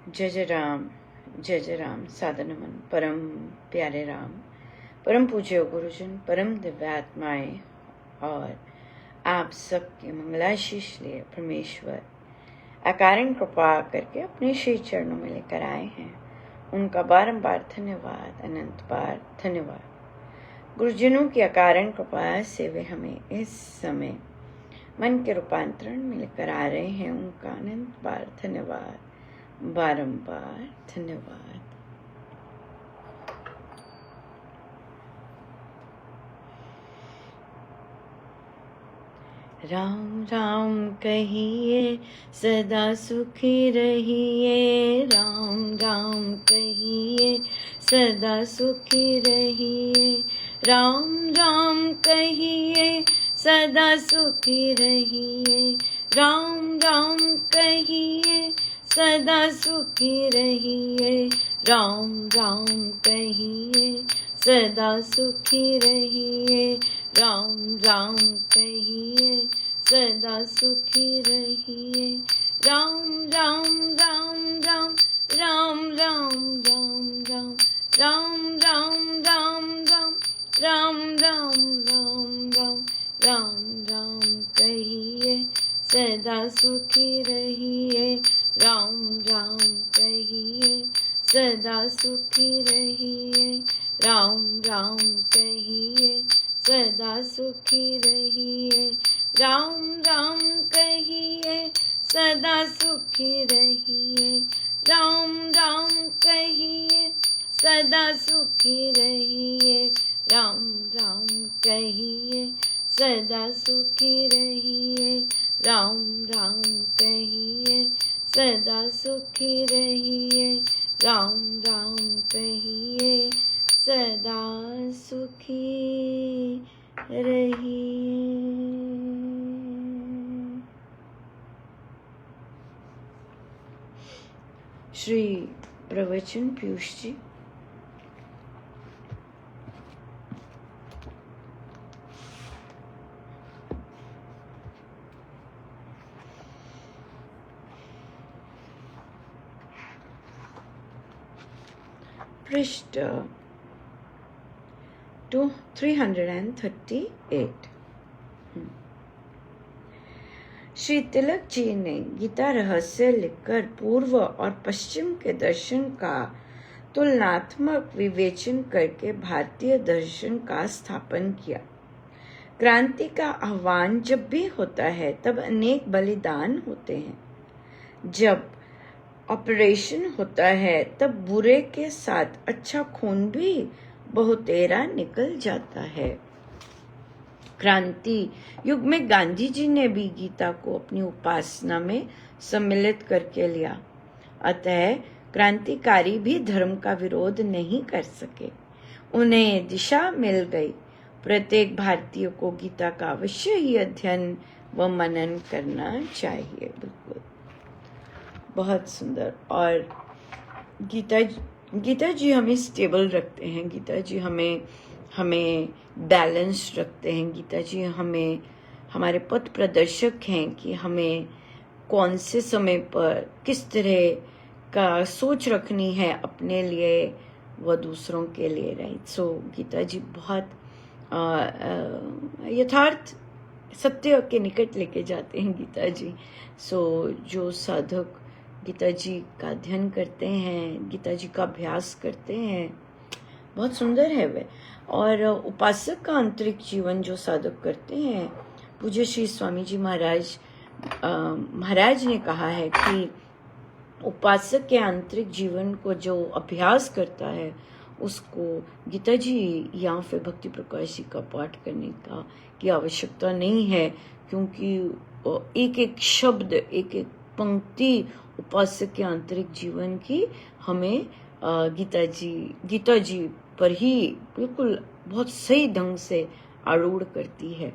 जय जय राम साधनमन परम प्यारे राम, परम पूज्य गुरुजन, परम दिव्यात्माएं और आप सबके मंगलाशीष लिए परमेश्वर अकारण कृपा करके अपने श्री चरणों में लेकर आए हैं। उनका बारंबार धन्यवाद, अनंत बार धन्यवाद। गुरुजनों की अकारण कृपा से वे हमें इस समय मन के रूपांतरण में लेकर आ रहे हैं। उनका अनंत बार धन्यवाद, बारंबार धन्यवाद। राम राम कहिए सदा सुखी रहिए, राम राम कहिए सदा सुखी रहिए, राम राम कहिए सदा सुखी रहिए, राम राम कहिए सदा सुखी रहिए, राम राम कहिए सदा सुखी रहिए, राम राम कहिए सदा सुखी रहिए, राम राम राम राम राम राम राम राम राम राम राम राम राम राम राम राम राम राम कहिए सदा सुखी रहिए, राम राम कहिए सदा सुखी रहिए, राम राम कहिए सदा सुखी रहिए, राम राम कहिए सदा सुखी रहिए, राम राम कहिए सदा सुखी रहिए, राम राम कहिए सदा सुखी रहिए, राम राम कहिए सदा सुखी रहिए, राम राम कहिए सदा सुखी रहिए। श्री प्रवचन पीयूष जी। पृष्ठ 338। श्री तिलक जी ने गीता रहस्य लिखकर पूर्व और पश्चिम के दर्शन का तुलनात्मक विवेचन करके भारतीय दर्शन का स्थापन किया। क्रांति का आह्वान जब भी होता है तब अनेक बलिदान होते हैं। जब ऑपरेशन होता है तब बुरे के साथ अच्छा खून भी बहुतेरा निकल जाता है। क्रांति युग में गांधी जी ने भी गीता को अपनी उपासना में सम्मिलित करके लिया। अतः क्रांतिकारी भी धर्म का विरोध नहीं कर सके, उन्हें दिशा मिल गई। प्रत्येक भारतीय को गीता का अवश्य ही अध्ययन व मनन करना चाहिए। बिल्कुल, बहुत सुंदर। और गीता जी हमें स्टेबल रखते हैं, गीता जी हमें बैलेंस रखते हैं, गीता जी हमें हमारे पथ प्रदर्शक हैं कि हमें कौन से समय पर किस तरह का सोच रखनी है अपने लिए व दूसरों के लिए। राइट। सो गीता जी बहुत यथार्थ सत्य के निकट लेके जाते हैं गीता जी। सो जो साधक गीता जी का अध्ययन करते हैं, गीता जी का अभ्यास करते हैं, बहुत सुंदर है वे। और उपासक का आंतरिक जीवन जो साधक करते हैं, पूज्य श्री स्वामी जी महाराज ने कहा है कि उपासक के आंतरिक जीवन को जो अभ्यास करता है उसको गीता जी या फिर भक्ति प्रकाश जी का पाठ करने की आवश्यकता नहीं है, क्योंकि एक एक शब्द, एक एक पंक्ति उपासक के आंतरिक जीवन की हमें गीता जी पर ही बिल्कुल बहुत सही ढंग से आरूढ़ करती है।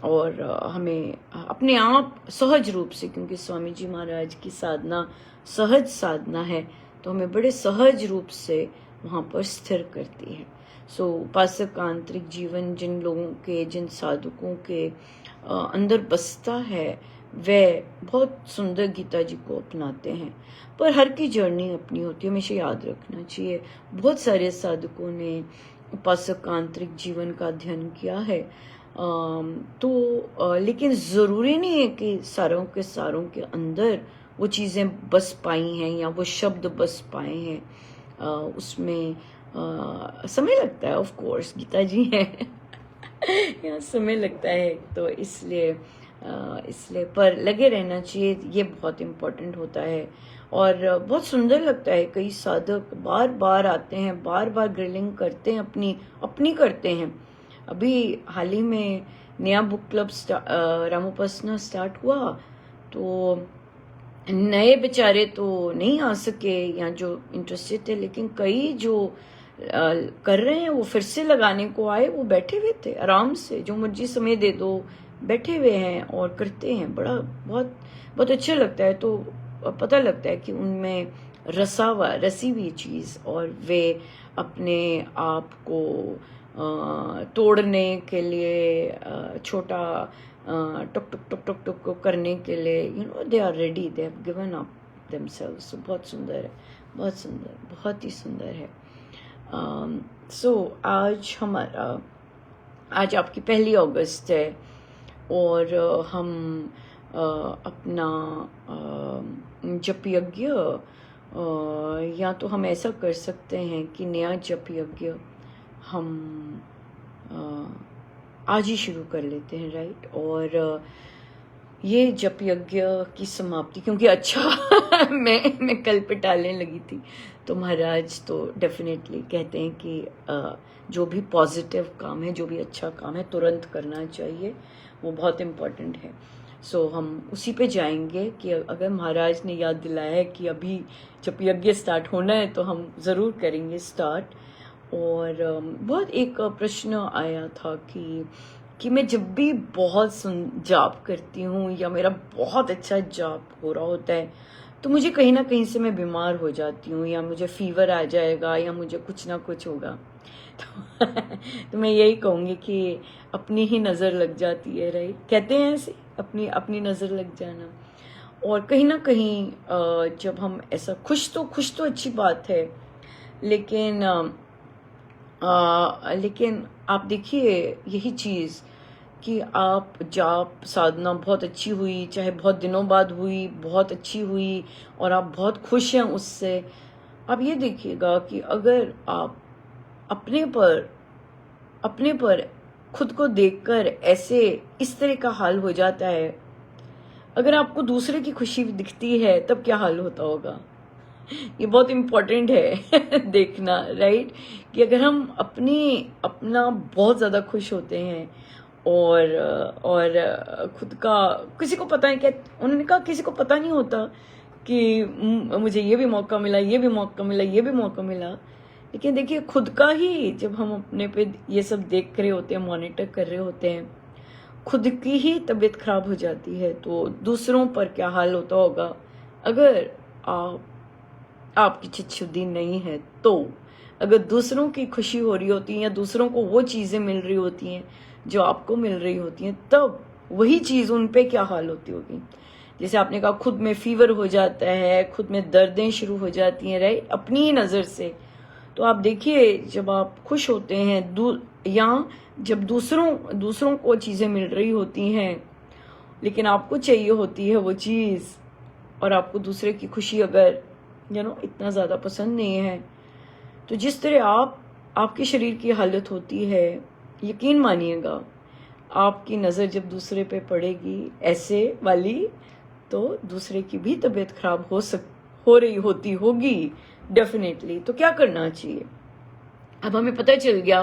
और हमें अपने आप सहज रूप से, क्योंकि स्वामी जी महाराज की साधना सहज साधना है, तो हमें बड़े सहज रूप से वहाँ पर स्थिर करती है। सो उपासक का आंतरिक जीवन जिन लोगों के, जिन साधकों के अंदर बसता है, वे बहुत सुंदर गीता जी को अपनाते हैं। पर हर की जर्नी अपनी होती है, हमेशा याद रखना चाहिए। बहुत सारे साधकों ने उपासक का आंतरिक जीवन का अध्ययन किया है, लेकिन ज़रूरी नहीं है कि सारों के अंदर वो चीज़ें बस पाई हैं या वो शब्द बस पाए हैं। उसमें समय लगता है, ऑफ कोर्स गीता जी है यहाँ समय लगता है, तो इसलिए पर लगे रहना चाहिए, ये बहुत इम्पोर्टेंट होता है। और बहुत सुंदर लगता है, कई साधक बार बार आते हैं, बार बार ग्रिलिंग करते हैं, अपनी करते हैं। अभी हाल ही में नया बुक क्लब रामोपासना स्टार्ट हुआ, तो नए बेचारे तो नहीं आ सके या जो इंटरेस्टेड थे, लेकिन कई जो कर रहे हैं वो फिर से लगाने को आए, वो बैठे हुए थे आराम से, जो मर्जी समय दे दो, बैठे हुए हैं और करते हैं। बड़ा बहुत बहुत अच्छा लगता है। तो पता लगता है कि उनमें रसी हुई चीज़, और वे अपने आप को तोड़ने के लिए छोटा टुक टुक टुक टुक टुक को करने के लिए they are ready, they have given up themselves. बहुत सुंदर है, बहुत सुंदर, बहुत ही सुंदर है। आज आपकी 1 अगस्त है, और हम अपना जप यज्ञ, या तो हम ऐसा कर सकते हैं कि नया जप यज्ञ हम आज ही शुरू कर लेते हैं, राइट। और ये जप यज्ञ की समाप्ति, क्योंकि अच्छा मैं कल पे टालने लगी थी, तो महाराज तो डेफिनेटली कहते हैं कि जो भी पॉजिटिव काम है, जो भी अच्छा काम है, तुरंत करना चाहिए, वो बहुत इम्पोर्टेंट है। सो हम उसी पे जाएंगे कि अगर महाराज ने याद दिलाया है कि अभी जप यज्ञ स्टार्ट होना है, तो हम ज़रूर करेंगे स्टार्ट। और बहुत एक प्रश्न आया था कि मैं जब भी बहुत जाप करती हूँ या मेरा बहुत अच्छा जाप हो रहा होता है, तो मुझे कहीं ना कहीं से मैं बीमार हो जाती हूँ, या मुझे फीवर आ जाएगा, या मुझे कुछ ना कुछ होगा। तो मैं यही कहूँगी कि अपनी ही नज़र लग जाती है, राइट, कहते हैं ऐसे, अपनी नज़र लग जाना। और कहीं ना कहीं जब हम ऐसा खुश तो अच्छी बात है, लेकिन लेकिन आप देखिए यही चीज़ कि आप जाप साधना बहुत अच्छी हुई, चाहे बहुत दिनों बाद हुई, बहुत अच्छी हुई, और आप बहुत खुश हैं उससे, आप ये देखिएगा कि अगर आप अपने पर खुद को देखकर ऐसे इस तरह का हाल हो जाता है, अगर आपको दूसरे की खुशी दिखती है तब क्या हाल होता होगा। ये बहुत इम्पोर्टेंट है देखना, राइट, कि अगर हम अपना बहुत ज़्यादा खुश होते हैं, और खुद का किसी को पता है, क्या उन्होंने कहा, किसी को पता नहीं होता कि मुझे ये भी मौका मिला, ये भी मौका मिला, ये भी मौका मिला। लेकिन देखिए खुद का ही जब हम अपने पे ये सब देख रहे होते हैं, मॉनिटर कर रहे होते हैं, खुद की ही तबीयत खराब हो जाती है, तो दूसरों पर क्या हाल होता होगा। अगर आपकी चित्तशुद्धि नहीं है, तो अगर दूसरों की खुशी हो रही होती है, या दूसरों को वो चीज़ें मिल रही होती हैं जो आपको मिल रही होती हैं, तब वही चीज़ उन पे क्या हाल होती होगी। जैसे आपने कहा, खुद में फीवर हो जाता है, खुद में दर्दें शुरू हो जाती हैं, राइट, अपनी ही नज़र से। तो आप देखिए, जब आप खुश होते हैं या जब दूसरों को चीज़ें मिल रही होती हैं, लेकिन आपको चाहिए होती है वो चीज़, और आपको दूसरे की खुशी अगर इतना ज़्यादा पसंद नहीं है, तो जिस तरह आपके शरीर की हालत होती है, यकीन मानिएगा, आपकी नज़र जब दूसरे पे पड़ेगी ऐसे वाली, तो दूसरे की भी तबीयत खराब हो रही होगी डेफिनेटली। तो क्या करना चाहिए। अब हमें पता चल गया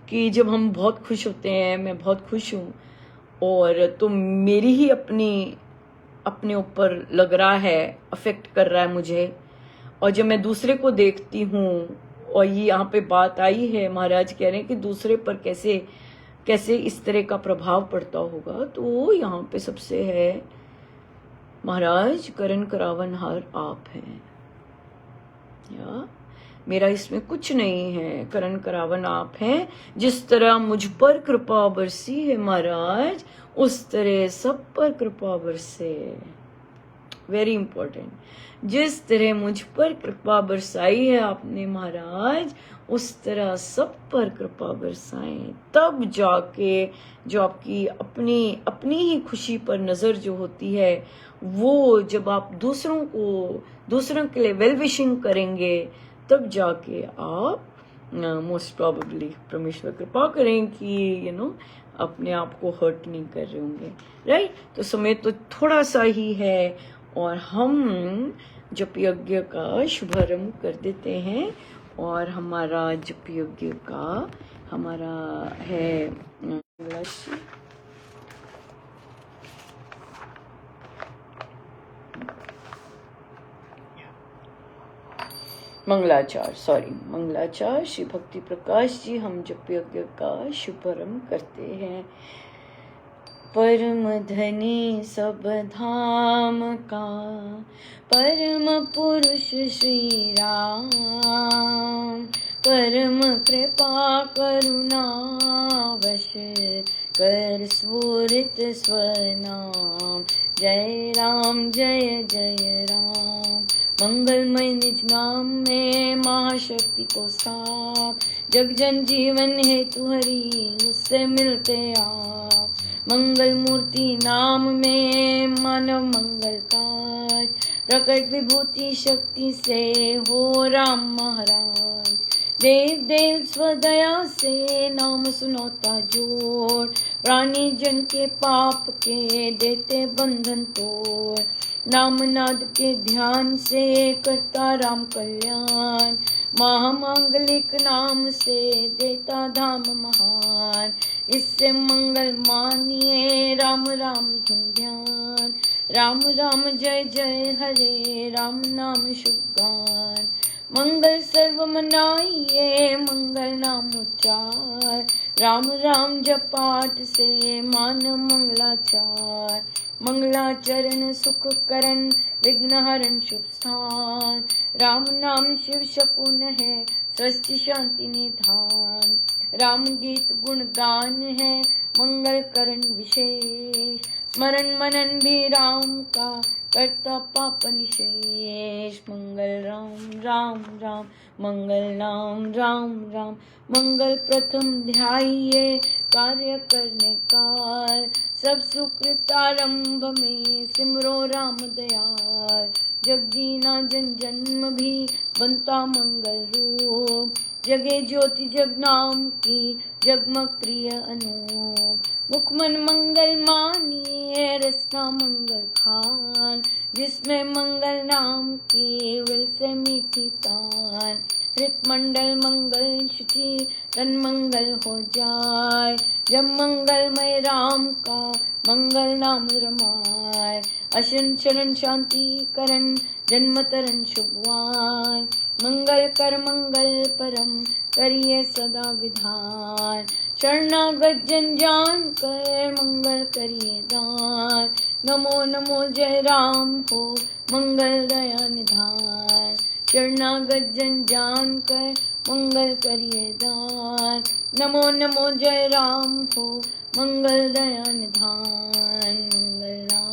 कि जब हम बहुत खुश होते हैं, मैं बहुत खुश हूँ, और तो मेरी ही अपने ऊपर लग रहा है, अफेक्ट कर रहा है मुझे, और जब मैं दूसरे को देखती हूँ, और ये यहाँ पे बात आई है, महाराज कह रहे हैं कि दूसरे पर कैसे इस तरह का प्रभाव पड़ता होगा, तो यहाँ पे सबसे है, महाराज करण करावनहार आप हैं, या मेरा इसमें कुछ नहीं है, करण करावन आप हैं। जिस तरह मुझ पर कृपा बरसी है महाराज, उस तरह सब पर कृपा बरसे। Very important. जिस तरह मुझ पर कृपा बरसाई है आपने महाराज, उस तरह सब पर कृपा बरसाएं। तब जाके जो आपकी अपनी अपनी ही खुशी पर नजर जो होती है, वो जब आप दूसरों के लिए वेल विशिंग करेंगे, तब जाके आप मोस्ट प्रोबेबली परमेश्वर कृपा करें कि अपने आप को हर्ट नहीं कर रहे होंगे। राइट। तो समय तो थोड़ा सा ही है, और हम जप यज्ञ का शुभारंभ कर देते हैं। और हमारा जप यज्ञ का हमारा है मंगलाचार श्री भक्ति प्रकाश जी हम जप यज्ञ का शुभारंभ करते हैं। परम धनी सब धाम का परम पुरुष श्री राम, परम कृपा करुणा वश कर स्फुरित स्वनाम। जय राम जय जय राम। मंगलमय निज नाम में महाशक्ति को साप, जग जन जीवन हेतु हरि उससे मिलते आप। मंगल मूर्ति नाम में मानव मंगल काज, प्रकट विभूति शक्ति से हो राम महाराज। देव देव स्वदया से नाम सुनौता जोड़, प्राणी जन के पाप के देते बंधन तोड़। नाम नाद के ध्यान से करता राम कल्याण, महामांगलिक नाम से देता धाम महान। इससे मंगल मानिए राम राम धुन ध्यान, राम राम जय जय हरे राम नाम शुभ गान। मंगल सर्व मनाइए मंगल नाम उच्चार, राम राम जप पाठ से मान मंगलाचार। मंगलाचरण सुख करण विघ्न हरण शुभ स्थान, राम नाम शिव शकुन है सृष्टि शांति निधान। राम गीत गुण गान है मंगल करण विशेष, स्मरण मनन भी राम का करता पाप निशेष। मंगल राम राम राम मंगल नाम राम राम, मंगल प्रथम ध्याइए कार्य करने काल। सब सुकृत आरंभ में सिमरो राम दयाल, जग जीना जन जन्म भी बनता मंगल रूप। जगे ज्योति जग नाम की जगमग प्रिय अनूप। मुख मन मंगल मानिए रसना मंगल खान, जिसमें मंगल नाम की विल से मीठी तान। हृत मंडल मंगल शुचि तन मंगल हो जाए, जब मंगलमय राम का मंगल नाम रमाए। अशन शरण शांति करण जन्म तरण शुभवान, मंगल कर मंगल परम करिए सदा विधान। शरणागत जन जान कर मंगल करिए दान, नमो नमो जय राम हो मंगल दया निधान। शरणागत जन जान कर मंगल करिए दान, नमो नमो जय राम हो मंगल दया निधान। मंगल राम